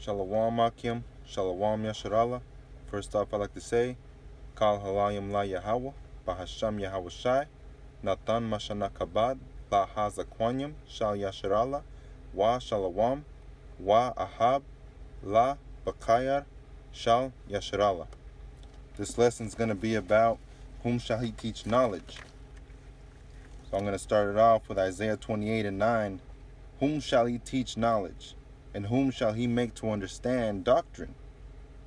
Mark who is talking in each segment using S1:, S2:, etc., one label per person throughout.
S1: Shalom Akim, Shalom Yasharallah. First off, I like to say, Kal Halayim La Yahweh, Bahasham Yahweh Shai, Natan Mashana Kabad, La Hazakwanyam, Shal Yasharallah, Wa Shalom, Wa Ahab, La Bakayar, Shal Yasharallah. This lesson is going to be about whom shall he teach knowledge. So I'm going to start it off with Isaiah 28:9. Whom shall he teach knowledge? And whom shall he make to understand doctrine?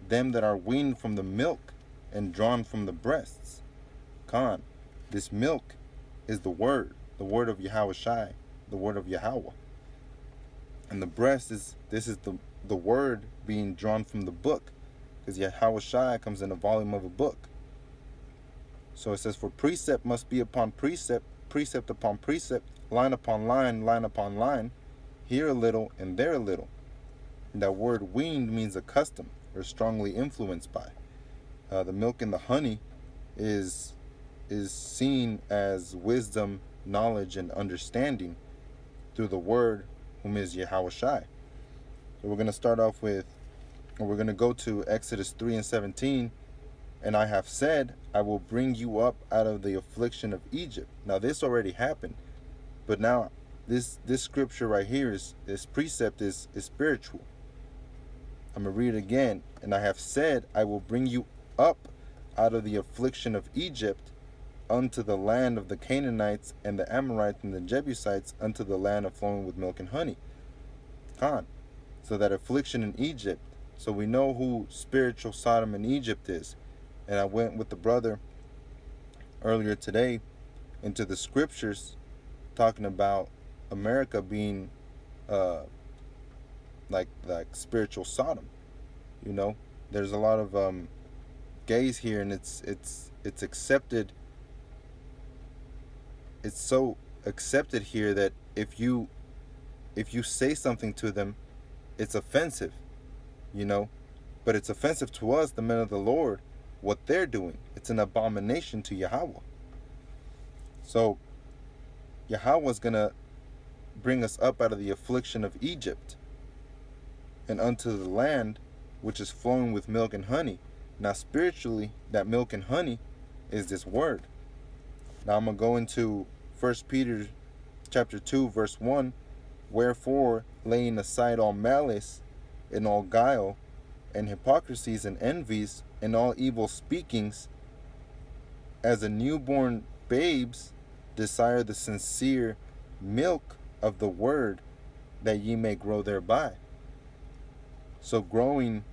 S1: Them that are weaned from the milk and drawn from the breasts. Khan, this milk is the word of Yahweh Shai, the word of Yahweh. And the breast is the word being drawn from the book, because Yahweh Shai comes in a volume of a book. So it says, for precept must be upon precept, precept upon precept, line upon line, line upon line, here a little and there a little. And that word weaned means accustomed or strongly influenced by. The milk and the honey is seen as wisdom, knowledge, and understanding through the word, whom is Yahweh Shai. So we're going to start off with, or we're going to go to Exodus 3:17. And I have said, I will bring you up out of the affliction of Egypt. Now this already happened, but now this scripture right here this precept is spiritual. I'm going to read it again. And I have said, I will bring you up out of the affliction of Egypt unto the land of the Canaanites and the Amorites and the Jebusites, unto the land of flowing with milk and honey. Khan. So that affliction in Egypt. So we know who spiritual Sodom and Egypt is. And I went with the brother earlier today into the scriptures talking about America being like spiritual Sodom. You know, there's a lot of gays here, and it's accepted. It's so accepted here that if you say something to them, it's offensive, you know. But it's offensive to us, the men of the Lord, what they're doing. It's an abomination to Yahweh. So Yahweh's gonna bring us up out of the affliction of Egypt and unto the land which is flowing with milk and honey. Now spiritually, that milk and honey is this word. Now I'm gonna go into 1 Peter chapter 2 verse 1. Wherefore, laying aside all malice and all guile and hypocrisies and envies and all evil speakings, as a newborn babes desire the sincere milk of the word, that ye may grow thereby. So growing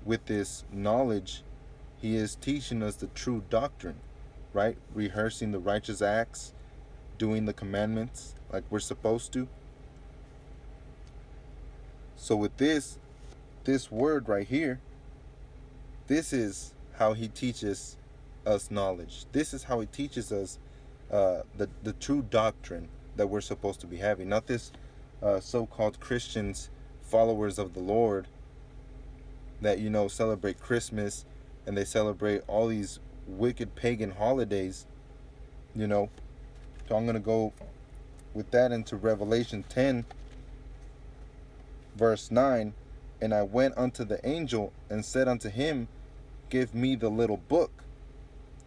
S1: with this knowledge, he is teaching us the true doctrine, right? Rehearsing the righteous acts, doing the commandments like we're supposed to. So with this word right here, this is how he teaches us knowledge. This is how he teaches us the true doctrine that we're supposed to be having. Not this so-called Christians, followers of the Lord, that, you know, celebrate Christmas and they celebrate all these wicked pagan holidays, you know. So I'm going to go with that into Revelation 10 verse 9. And I went unto the angel and said unto him, give me the little book.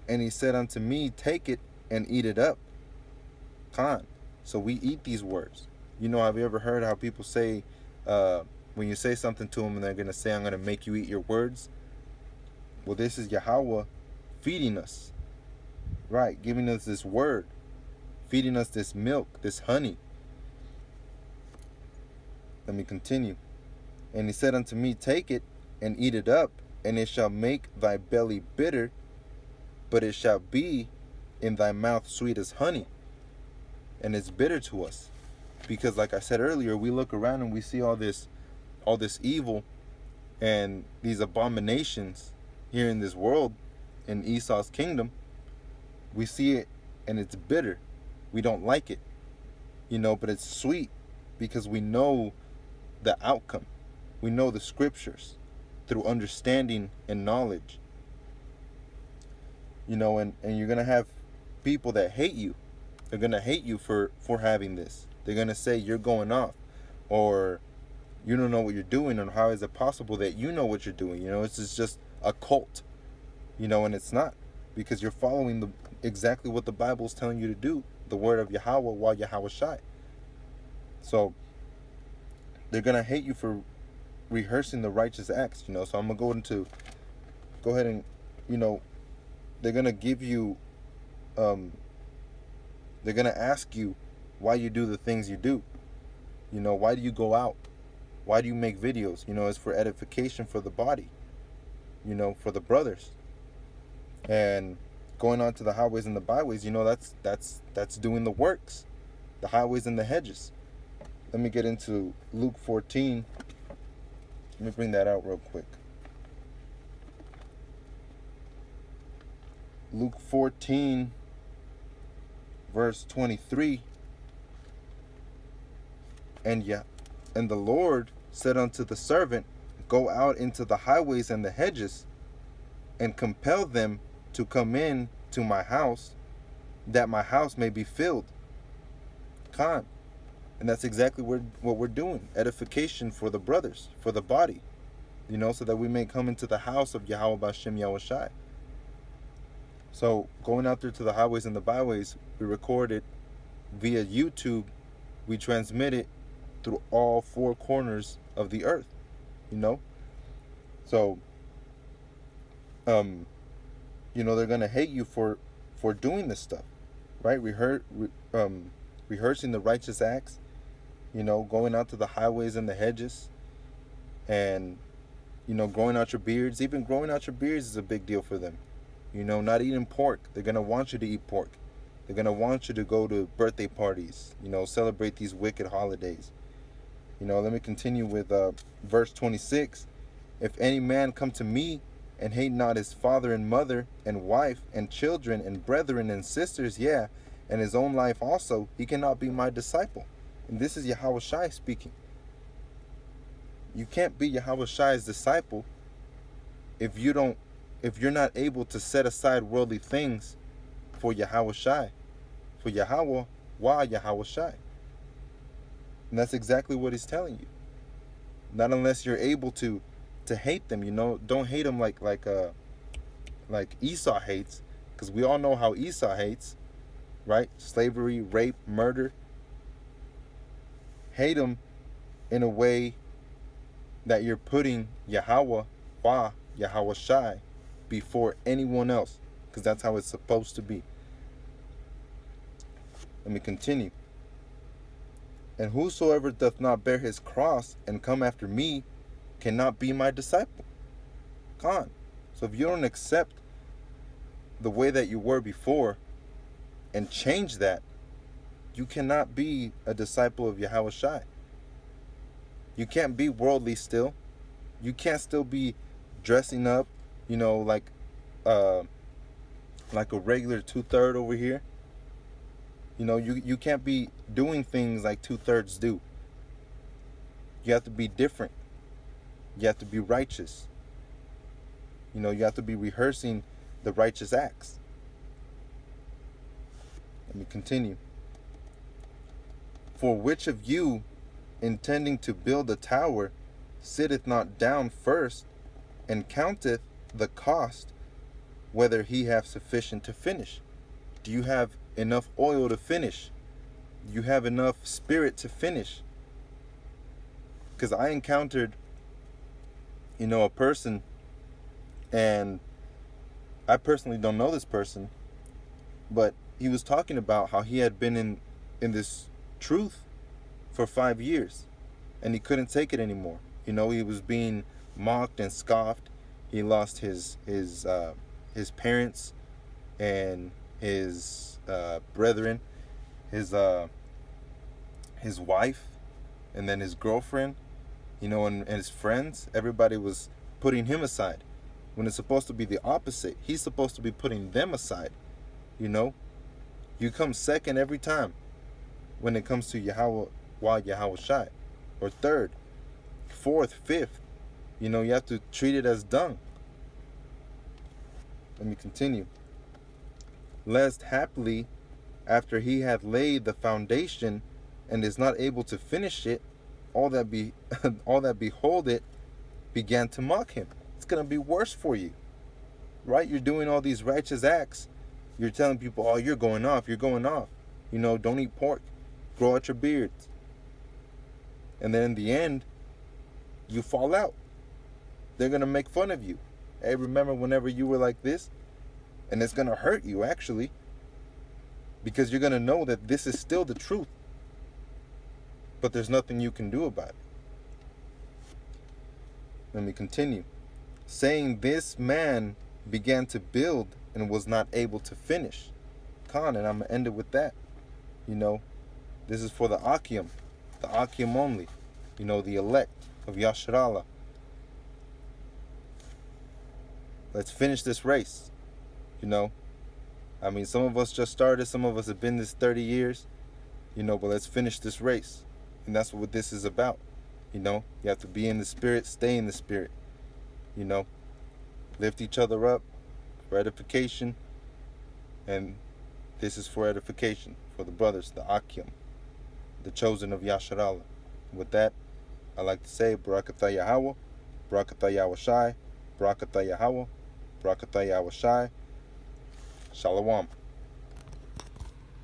S1: And he said unto me, take it and eat it up. Khan. So we eat these words. You know, have you ever heard how people say, when you say something to them and they're going to say, I'm going to make you eat your words? Well, this is Yahweh feeding us, right? Giving us this word, feeding us this milk, this honey. Let me continue. And he said unto me, take it and eat it up, and it shall make thy belly bitter, but it shall be in thy mouth sweet as honey. And it's bitter to us, because like I said earlier, we look around and we see all this evil and these abominations here in this world, in Esau's kingdom. We see it and it's bitter. We don't like it, you know, but it's sweet because we know the outcome. We know the scriptures through understanding and knowledge. You know, and you're going to have people that hate you. They're going to hate you for having this. They're going to say you're going off, or You don't know what you're doing, and how is it possible that you know what you're doing? It's just a cult, and it's not, because you're following exactly what the Bible is telling you to do, the word of Yahweh, while Yahweh Shai. So they're gonna hate you for rehearsing the righteous acts, So I'm gonna go ahead and, they're gonna give you, they're gonna ask you why you do the things you do. Why do you go out? Why do you make videos? It's for edification for the body, for the brothers. And going on to the highways and the byways, that's doing the works, the highways and the hedges. Let me get into Luke 14. Let me bring that out real quick. Luke 14, verse 23. And the Lord said unto the servant, Go out into the highways and the hedges, and compel them to come in to my house, that my house may be filled. Khan. And that's exactly what we're doing. Edification for the brothers, for the body. So that we may come into the house of Yahweh Bashem Yahweh Shai. So going out there to the highways and the byways, we record it via YouTube. We transmit it through all four corners of the earth. So they're gonna hate you for doing this stuff, right? Rehearsing the righteous acts, going out to the highways and the hedges, and growing out your beards. Even growing out your beards is a big deal for them. Not eating pork. They're gonna want you to eat pork. They're gonna want you to go to birthday parties, celebrate these wicked holidays. Let me continue with verse 26. If any man come to me and hate not his father and mother and wife and children and brethren and sisters, and his own life also, he cannot be my disciple. And this is Yahweh Shai speaking. You can't be Yahweh Shai's disciple if you're not able to set aside worldly things for Yahweh Shai, for Yahweh, why Yahweh Shai. And that's exactly what he's telling you. Not unless you're able to hate them, Don't hate them like Esau hates, because we all know how Esau hates, right? Slavery, rape, murder. Hate them in a way that you're putting Yahweh, Yahweh Shai, before anyone else, because that's how it's supposed to be. Let me continue. And whosoever doth not bear his cross and come after me cannot be my disciple. Khan. So if you don't accept the way that you were before and change that, you cannot be a disciple of Yahweh Shai. You can't be worldly still. You can't still be dressing up, like a regular 2/3 over here. You can't be doing things like 2/3 do. You have to be different. You have to be righteous. You have to be rehearsing the righteous acts. Let me continue. For which of you, intending to build a tower, sitteth not down first, and counteth the cost, whether he have sufficient to finish? Do you have enough oil to finish? Do you have enough spirit to finish? Because I encountered, a person, and I personally don't know this person, but he was talking about how he had been in this truth for 5 years, and he couldn't take it anymore. He was being mocked and scoffed. He lost his parents and his brethren, his wife, and then his girlfriend, and his friends. Everybody was putting him aside, when it's supposed to be the opposite. He's supposed to be putting them aside. You come second every time when it comes to Yahweh, Yahweh Shai, or third, fourth, fifth. You have to treat it as dung. Let me continue. Lest haply, after he hath laid the foundation and is not able to finish it, all that behold it began to mock him. It's going to be worse for you, right? You're doing all these righteous acts. You're telling people, oh, you're going off. Don't eat pork. Grow out your beards. And then in the end, you fall out. They're going to make fun of you. Hey, remember whenever you were like this? And it's going to hurt you, actually, because you're going to know that this is still the truth. But there's nothing you can do about it. Let me continue. Saying this man began to build and was not able to finish. And I'm going to end it with that. This is for the Akim only. The elect of Yasharallah. Let's finish this race. Some of us just started, some of us have been this 30 years, but let's finish this race. And that's what this is about. You have to be in the spirit, stay in the spirit. Lift each other up for edification. And this is for edification for the brothers, the Akim, the chosen of Yasharallah. With that, I like to say, Barakatah Yahweh, Barakatah Yahushai, Barakatah Yahweh, Barakatah Yahushai. Shalom.